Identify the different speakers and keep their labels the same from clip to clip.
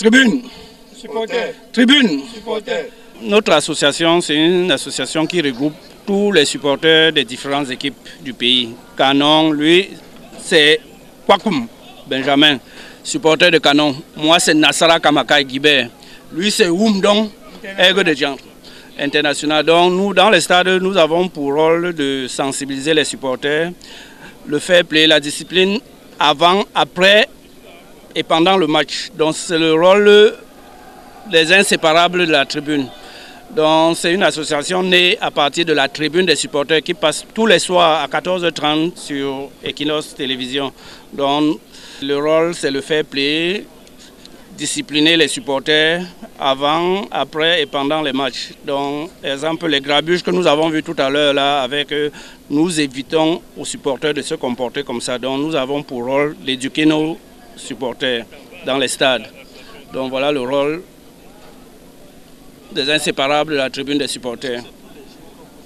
Speaker 1: Tribune.
Speaker 2: Supporter.
Speaker 1: Tribune.
Speaker 2: Supporter.
Speaker 1: Notre association, c'est une association qui regroupe tous les supporters des différentes équipes du pays. Canon, lui, c'est Kwakum Benjamin, supporter de Canon. Moi, c'est Nassara Kamakai Guibert. Lui, c'est Woumdong, Aigle de Djan, international. Donc, nous, dans les stades, nous avons pour rôle de sensibiliser les supporters, le fair play, la discipline, avant, après et pendant le match. Donc, c'est le rôle des inséparables de la tribune. Donc, c'est une association née à partir de la tribune des supporters qui passe tous les soirs à 14h30 sur Equinox Télévision. Donc, le rôle, c'est le fair play, discipliner les supporters avant, après et pendant les matchs. Donc, exemple, les grabuges que nous avons vus tout à l'heure là, avec nous évitons aux supporters de se comporter comme ça. Donc, nous avons pour rôle d'éduquer nos supporters dans les stades. Donc, voilà le rôle des inséparables de la tribune des supporters.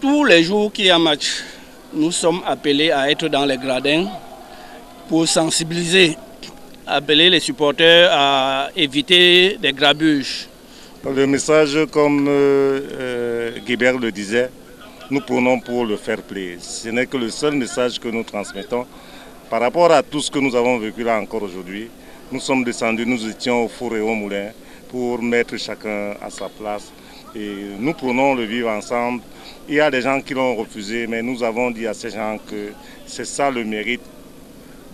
Speaker 1: Tous les jours qu'il y a match, nous sommes appelés à être dans les gradins pour sensibiliser, appeler les supporters à éviter des grabuges.
Speaker 2: Le message, comme Guibert le disait, nous prenons pour le fair play. Ce n'est que le seul message que nous transmettons. Par rapport à tout ce que nous avons vécu là encore aujourd'hui, nous sommes descendus, nous étions au four et au moulin pour mettre chacun à sa place. Et nous prenons le vivre ensemble. Il y a des gens qui l'ont refusé, mais nous avons dit à ces gens que c'est ça le mérite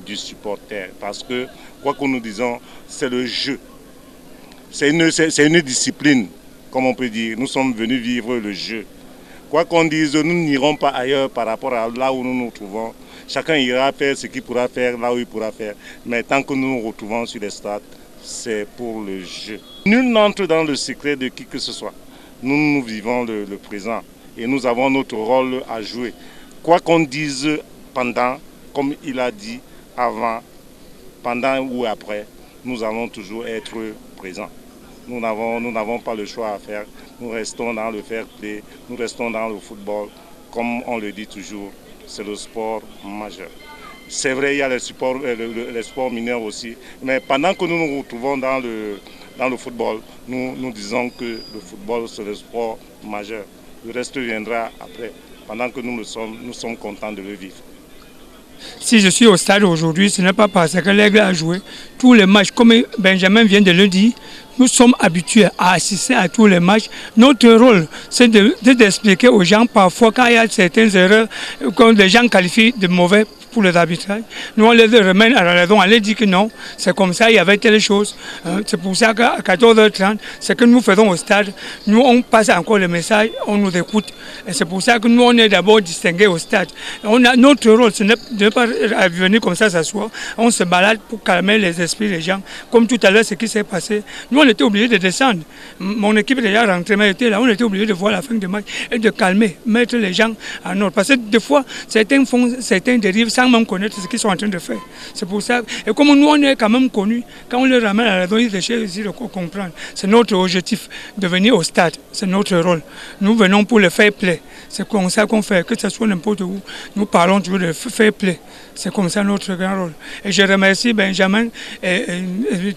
Speaker 2: du supporter. Parce que, quoi que nous disons, c'est le jeu. C'est une discipline, comme on peut dire. Nous sommes venus vivre le jeu. Quoi qu'on dise, nous n'irons pas ailleurs par rapport à là où nous nous trouvons. Chacun ira faire ce qu'il pourra faire, là où il pourra faire. Mais tant que nous nous retrouvons sur les stades, c'est pour le jeu. Nul n'entre dans le secret de qui que ce soit. Nous vivons le présent et nous avons notre rôle à jouer. Quoi qu'on dise pendant, comme il a dit avant, pendant ou après, nous allons toujours être présents. Nous n'avons pas le choix à faire. Nous restons dans le fair play, nous restons dans le football. Comme on le dit toujours, c'est le sport majeur. C'est vrai, il y a les sports mineurs aussi. Mais pendant que nous nous retrouvons dans le football, nous disons que le football, c'est le sport majeur. Le reste viendra après. Pendant que nous sommes contents de le vivre.
Speaker 3: Si je suis au stade aujourd'hui, ce n'est pas parce que l'Aigle a joué tous les matchs. Comme Benjamin vient de le dire, nous sommes habitués à assister à tous les matchs. Notre rôle, c'est d'expliquer aux gens parfois quand il y a certaines erreurs, quand les gens qualifient de mauvais pour les arbitrages. Nous, on les remène à la raison, on les dit que non, c'est comme ça, il y avait telle chose. C'est pour ça qu'à 14h30, ce que nous faisons au stade, nous, on passe encore le message, on nous écoute. Et c'est pour ça que nous, on est d'abord distingués au stade. Notre rôle, ce n'est pas venir comme ça s'asseoir. On se balade pour calmer les esprits des gens. Comme tout à l'heure, ce qui s'est passé, nous, on était obligés de descendre. Mon équipe est déjà rentrée, mais était là, on était obligés de voir la fin du match et de calmer, mettre les gens en ordre. Parce que des fois, certains dérivent sans même connaître ce qu'ils sont en train de faire. C'est pour ça. Et comme nous, on est quand même connus, quand on les ramène à la raison, ils essaient aussi de comprendre. C'est notre objectif de venir au stade. C'est notre rôle. Nous venons pour le fair play. C'est comme ça qu'on fait, que ce soit n'importe où. Nous parlons toujours de fair play. C'est comme ça notre grand rôle. Et je remercie Benjamin et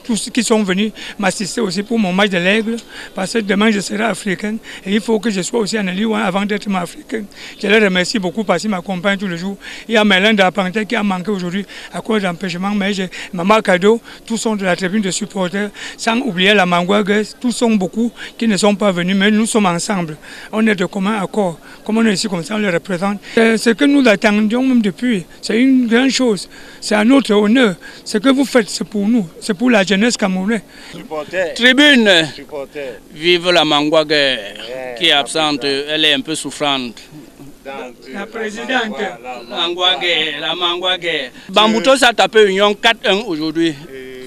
Speaker 3: tous ceux qui sont venus m'assister aussi pour mon match de l'Aigle. Parce que demain, je serai africain. Et il faut que je sois aussi en Ligue 1 avant d'être africain. Je les remercie beaucoup parce qu'ils m'accompagnent tous les jours. Il y a Mélin d'Apprenti qui a manqué aujourd'hui à cause d'empêchement. Mais j'ai Maman Cadeau, tous sont de la tribune de supporters. Sans oublier la Mangouague, tous sont beaucoup qui ne sont pas venus. Mais nous sommes ensemble. On est de commun accord. Comme on est ici comme ça, on le représente. Ce que nous attendions même depuis, c'est une grande chose. C'est à notre honneur. Ce que vous faites, c'est pour nous. C'est pour la jeunesse camerounaise.
Speaker 1: Tribune.
Speaker 2: Supporter.
Speaker 1: Vive la Mangouague qui est absente. Elle est un peu souffrante.
Speaker 3: La présidente.
Speaker 1: La Mangouague. Bamboutos a tapé Union 4-1 aujourd'hui.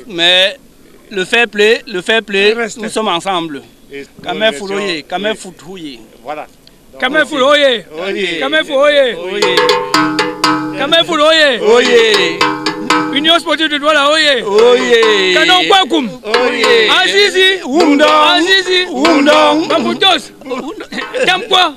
Speaker 1: Mais le fair play, nous sommes ensemble. Kamé Fouloye, Kamé Foutouye.
Speaker 2: Voilà.
Speaker 3: Kamé Fouloye. Kamé Fouloye. Kamé Fouloye. Union sportive de Douala, oye. Canon Kwakum. Azizi. Woumdong. Bamboutos. Tamkwa.